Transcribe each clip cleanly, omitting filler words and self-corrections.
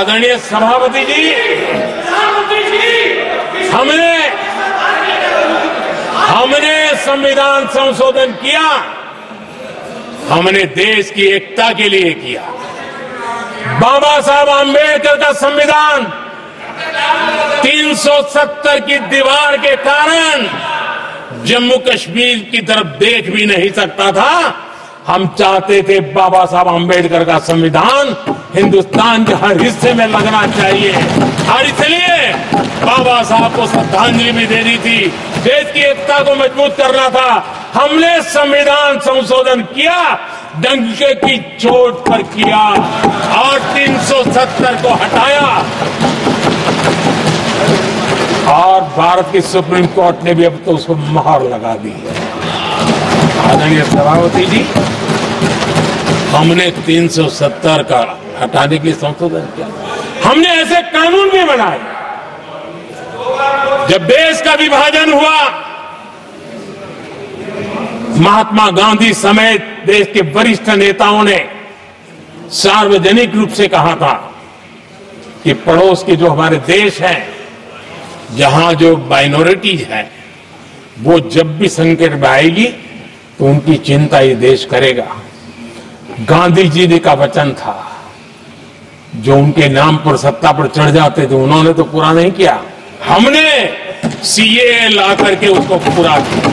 आदरणीय सभापति जी, हमने संविधान संशोधन किया, हमने देश की एकता के लिए किया। बाबा साहब आंबेडकर का संविधान 370 की दीवार के कारण जम्मू कश्मीर की तरफ देख भी नहीं सकता था। हम चाहते थे बाबा साहब आंबेडकर का संविधान हिंदुस्तान के हर हिस्से में लगना चाहिए, और इसलिए बाबा साहब को श्रद्धांजलि भी देनी थी, देश की एकता को मजबूत करना था। हमने संविधान संशोधन किया, डंके की चोट पर किया और 370 को हटाया, और भारत की सुप्रीम कोर्ट ने भी अब तो उसको मोहर लगा दी है। आदरणीय सभापति जी, हमने 370 का हटाने के लिए संशोधन किया। हमने ऐसे कानून भी बनाए। जब देश का विभाजन हुआ, महात्मा गांधी समेत देश के वरिष्ठ नेताओं ने सार्वजनिक रूप से कहा था कि पड़ोस के जो हमारे देश हैं, जहां जो माइनॉरिटीज है, वो जब भी संकट में आएगी तो उनकी चिंता ये देश करेगा। गांधी जी ने का वचन था, जो उनके नाम पर सत्ता पर चढ़ जाते थे उन्होंने तो पूरा नहीं किया, हमने सीएए ला करके उसको पूरा किया।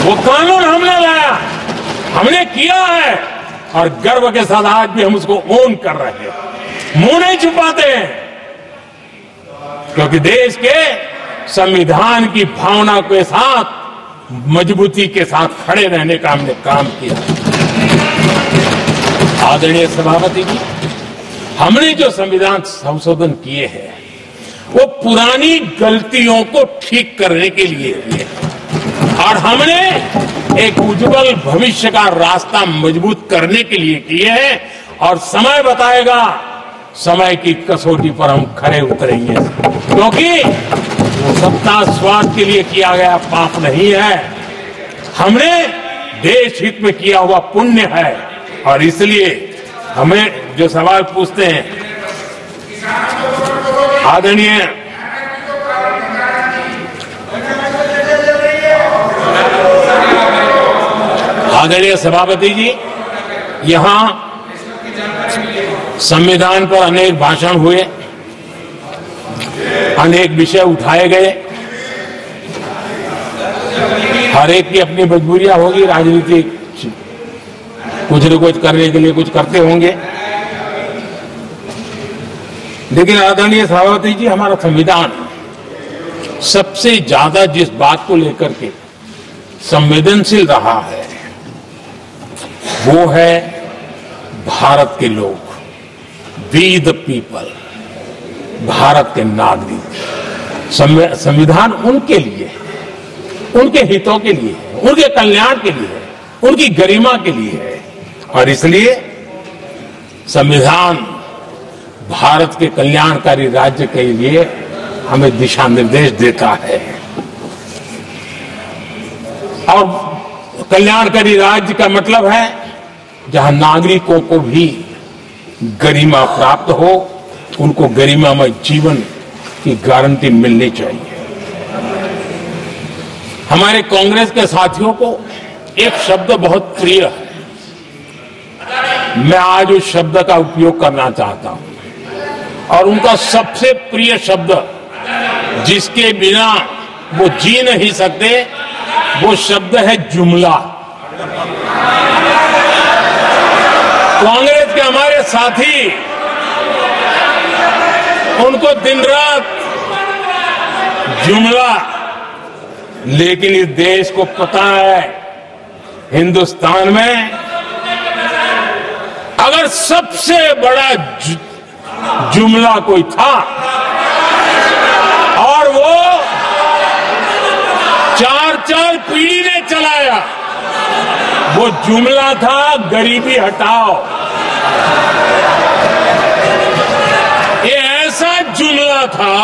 वो कानून हमने लाया, हमने किया है, और गर्व के साथ आज भी हम उसको ओन कर रहे हैं, मुंह नहीं छुपाते हैं, क्योंकि देश के संविधान की भावना के साथ मजबूती के साथ खड़े रहने का हमने काम किया। आदरणीय सभापति जी, हमने जो संविधान संशोधन किए हैं वो पुरानी गलतियों को ठीक करने के लिए किए, और हमने एक उज्जवल भविष्य का रास्ता मजबूत करने के लिए किए हैं, और समय बताएगा, समय की कसौटी पर हम खरे उतरेंगे, क्योंकि वो सत्ता स्वार्थ के लिए किया गया पाप नहीं है, हमने देश हित में किया हुआ पुण्य है। और इसलिए हमें जो सवाल पूछते हैं आदरणीय सभापति जी, यहां संविधान पर अनेक भाषण हुए, अनेक विषय उठाए गए, हर एक की अपनी मजबूरियां होगी, राजनीतिक कुछ न कुछ करने के लिए कुछ करते होंगे, लेकिन आदरणीय सभापति जी, हमारा संविधान सबसे ज्यादा जिस बात को लेकर के संवेदनशील रहा है वो है भारत के लोग, वी द पीपल, भारत के नागरिक। संविधान उनके लिए है, उनके हितों के लिए है, उनके कल्याण के लिए है, उनकी गरिमा के लिए है, और इसलिए संविधान भारत के कल्याणकारी राज्य के लिए हमें दिशा निर्देश देता है, और कल्याणकारी राज्य का मतलब है जहां नागरिकों को भी गरिमा प्राप्त हो, उनको गरिमामय जीवन की गारंटी मिलनी चाहिए। हमारे कांग्रेस के साथियों को एक शब्द बहुत प्रिय है, मैं आज उस शब्द का उपयोग करना चाहता हूं, और उनका सबसे प्रिय शब्द जिसके बिना वो जी नहीं सकते, वो शब्द है जुमला। कांग्रेस के हमारे साथी, उनको दिन रात जुमला, लेकिन इस देश को पता है हिंदुस्तान में अगर सबसे बड़ा जुमला कोई था, और वो 4 पीढ़ी ने चलाया, वो जुमला था गरीबी हटाओ। ये ऐसा जुमला था,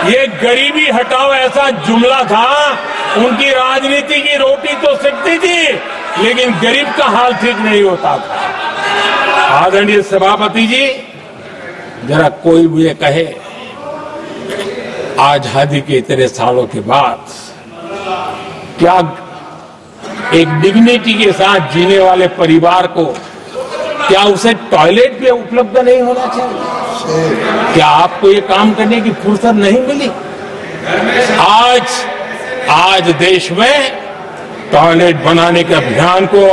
ये गरीबी हटाओ ऐसा जुमला था, उनकी राजनीति की रोटी तो सिकती थी, लेकिन गरीब का हाल ठीक नहीं होता था। आदरणीय सभापति जी, जरा कोई मुझे कहे आजादी के इतने सालों के बाद क्या एक डिग्निटी के साथ जीने वाले परिवार को क्या उसे टॉयलेट भी उपलब्ध नहीं होना चाहिए? क्या आपको ये काम करने की फुर्सत नहीं मिली? आज देश में टॉयलेट बनाने के अभियान को,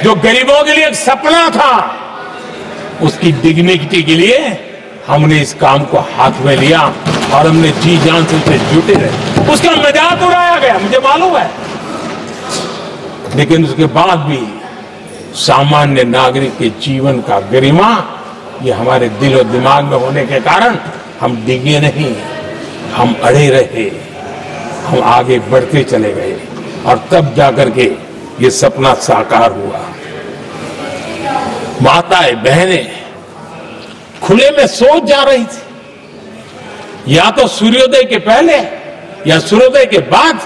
जो गरीबों के लिए एक सपना था, उसकी डिग्निटी के लिए हमने इस काम को हाथ में लिया और हमने जी जान से उसे जुटे रहे। उसका मजाक उड़ाया गया, मुझे मालूम है, लेकिन उसके बाद भी सामान्य नागरिक के जीवन का गरिमा ये हमारे दिल और दिमाग में होने के कारण हम डिगे नहीं, हम अड़े रहे, हम आगे बढ़ते चले गए और तब जाकर के ये सपना साकार हुआ। माताएं बहनें खुले में सोच जा रही थी, या तो सूर्योदय के पहले या सूर्योदय के बाद,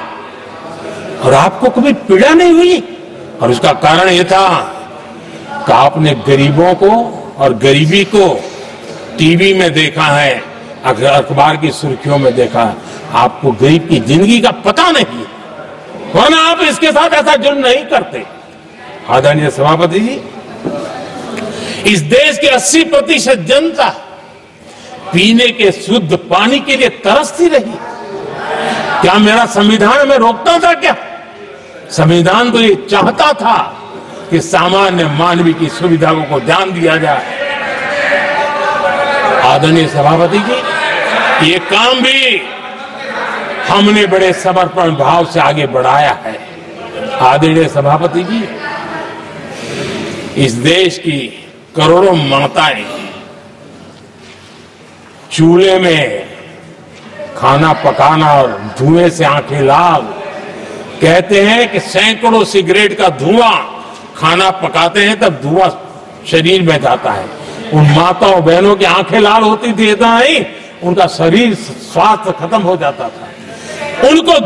और आपको कभी पीड़ा नहीं हुई। और उसका कारण यह था कि आपने गरीबों को और गरीबी को टीवी में देखा है, अखबार की सुर्खियों में देखा है, आपको गरीब की जिंदगी का पता नहीं, वरना आप इसके साथ ऐसा जुल्म नहीं करते। आदरणीय सभापति जी, इस देश की 80% जनता पीने के शुद्ध पानी के लिए तरसती रही। क्या मेरा संविधान हमें रोकता था? क्या संविधान तो ये चाहता था कि सामान्य मानवीय की सुविधाओं को ध्यान दिया जाए। आदरणीय सभापति जी, ये काम भी हमने बड़े समर्पण भाव से आगे बढ़ाया है। आदरणीय सभापति जी, इस देश की करोड़ों माताएं चूल्हे में खाना पकाना और धुएं से आंखें लाल, कहते हैं कि सैकड़ों सिगरेट का धुआं खाना पकाते हैं तब धुआं शरीर में जाता है। उन माताओं बहनों की आंखें लाल होती थी, इतना नहीं, उनका शरीर स्वास्थ्य खत्म हो जाता था। उनको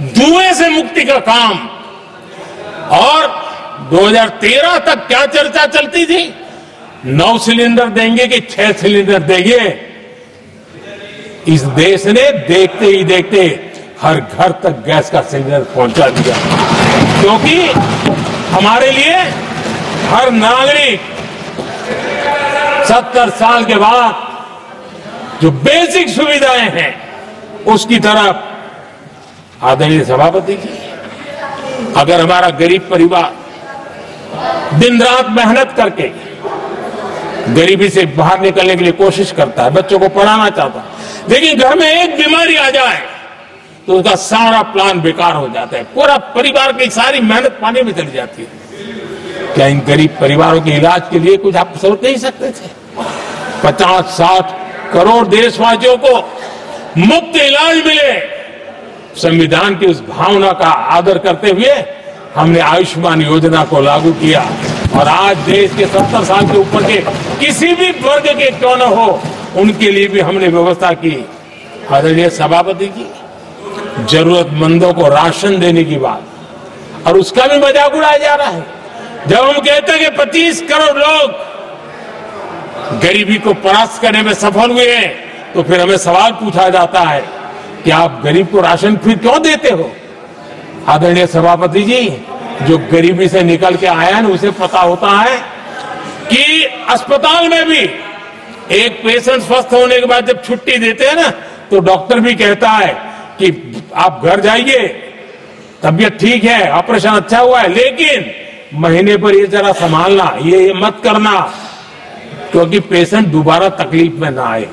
धुएं से मुक्ति का काम, और 2013 तक क्या चर्चा चलती थी, 9 सिलेंडर देंगे कि 6 सिलेंडर देंगे। इस देश ने देखते ही देखते हर घर तक गैस का सिलेंडर पहुंचा दिया, क्योंकि हमारे लिए हर नागरिक 70 साल के बाद जो बेसिक सुविधाएं हैं उसकी तरफ। आदरणीय सभापति जी, अगर हमारा गरीब परिवार दिन रात मेहनत करके गरीबी से बाहर निकलने के लिए कोशिश करता है, बच्चों को पढ़ाना चाहता है, लेकिन घर में एक बीमारी आ जाए तो उसका सारा प्लान बेकार हो जाता है, पूरा परिवार की सारी मेहनत पानी में चली जाती है। क्या इन गरीब परिवारों के इलाज के लिए कुछ आप सोच नहीं सकते थे? 50-60 करोड़ देशवासियों को मुफ्त इलाज मिले। संविधान की उस भावना का आदर करते हुए हमने आयुष्मान योजना को लागू किया, और आज देश के 70 साल के ऊपर के किसी भी वर्ग के क्यों न हो, उनके लिए भी हमने व्यवस्था की। आदरणीय सभापति जी, जरूरतमंदों को राशन देने की बात, और उसका भी मजाक उड़ाया जा रहा है। जब हम कहते हैं कि 25 करोड़ लोग गरीबी को परास्त करने में सफल हुए हैं, तो फिर हमें सवाल पूछा जाता है कि आप गरीब को राशन फिर क्यों देते हो? आदरणीय सभापति जी, जो गरीबी से निकल के आया है, उसे पता होता है कि अस्पताल में भी एक पेशेंट स्वस्थ होने के बाद जब छुट्टी देते हैं ना, तो डॉक्टर भी कहता है कि आप घर जाइए, तबीयत ठीक है, ऑपरेशन अच्छा हुआ है, लेकिन महीने पर ये जरा संभालना, ये मत करना, क्योंकि पेशेंट दोबारा तकलीफ में ना आए,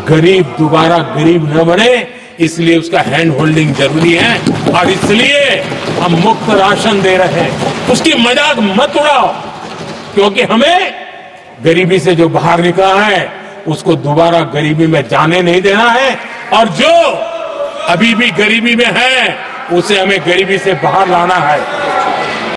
गरीब दोबारा गरीब न बने, इसलिए उसका हैंड होल्डिंग जरूरी है। और इसलिए हम मुफ्त राशन दे रहे हैं। उसकी मजाक मत उड़ाओ, क्योंकि हमें गरीबी से जो बाहर निकला है उसको दोबारा गरीबी में जाने नहीं देना है, और जो अभी भी गरीबी में है उसे हमें गरीबी से बाहर लाना है।